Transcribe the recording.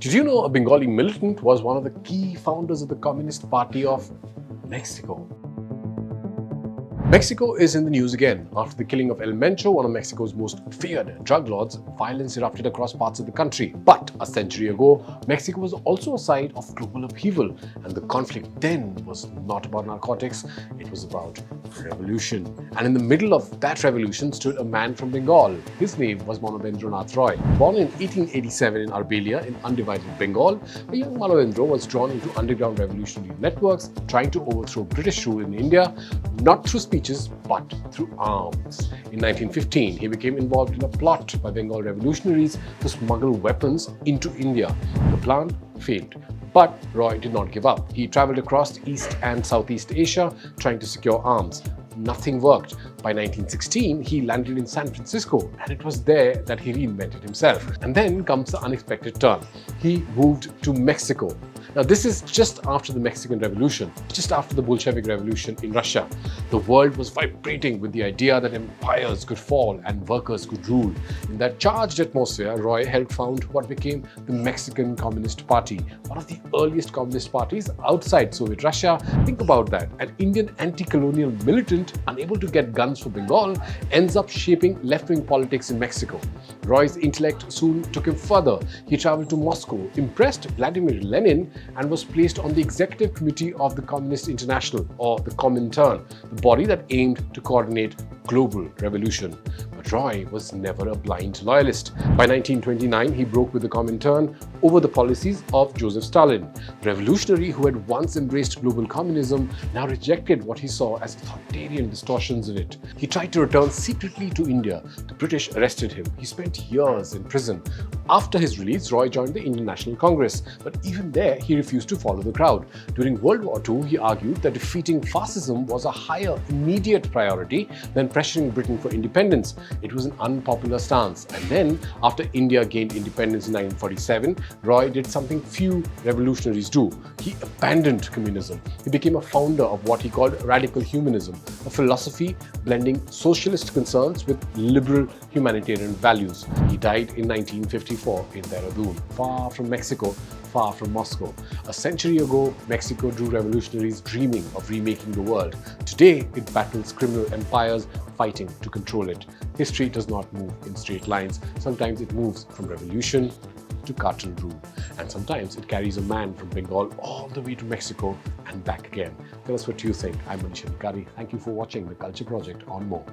Did you know a Bengali militant was one of the key founders of the Communist Party of Mexico? Mexico is in the news again. After the killing of El Mencho, one of Mexico's most feared drug lords, violence erupted across parts of the country. But a century ago, Mexico was also a site of global upheaval, and the conflict then was not about narcotics, it was about revolution. And in the middle of that revolution stood a man from Bengal. His name was Manabendra Nath Roy. Born in 1887 in Arbelia in undivided Bengal, a young Manabendra was drawn into underground revolutionary networks, trying to overthrow British rule in India, not through speeches but through arms. In 1915, he became involved in a plot by Bengal revolutionaries to smuggle weapons into India. The plan failed. But Roy did not give up. He traveled across East and Southeast Asia trying to secure arms. Nothing worked. By 1916, he landed in San Francisco, and it was there that he reinvented himself. And then comes the unexpected turn. He moved to Mexico. Now, this is just after the Mexican Revolution, just after the Bolshevik Revolution in Russia. The world was vibrating with the idea that empires could fall and workers could rule. In that charged atmosphere, Roy helped found what became the Mexican Communist Party, one of the earliest communist parties outside Soviet Russia. Think about that. An Indian anti-colonial militant, unable to get guns for Bengal, ends up shaping left-wing politics in Mexico. Roy's intellect soon took him further. He traveled to Moscow, impressed Vladimir Lenin, and was placed on the executive committee of the Communist International, or the Comintern, the body that aimed to coordinate global revolution. But Roy was never a blind loyalist. By 1929, he broke with the Comintern over the policies of Joseph Stalin. The revolutionary who had once embraced global communism now rejected what he saw as authoritarian distortions of it. He tried to return secretly to India. The British arrested him. He spent years in prison. After his release, Roy joined the Indian National Congress, but even there, he refused to follow the crowd. During World War II, he argued that defeating fascism was a higher immediate priority than pressuring Britain for independence. It was an unpopular stance. And then, after India gained independence in 1947, Roy did something few revolutionaries do. He abandoned communism. He became a founder of what he called Radical Humanism, a philosophy blending socialist concerns with liberal humanitarian values. He died in 1954 in Dehradun, far from Mexico, far from Moscow. A century ago, Mexico drew revolutionaries dreaming of remaking the world. Today, it battles criminal empires fighting to control it. History does not move in straight lines. Sometimes it moves from revolution to cartel rule. And sometimes it carries a man from Bengal all the way to Mexico and back again. Tell us what you think. I'm Manish Adhikary. Thank you for watching The Culture Project on More.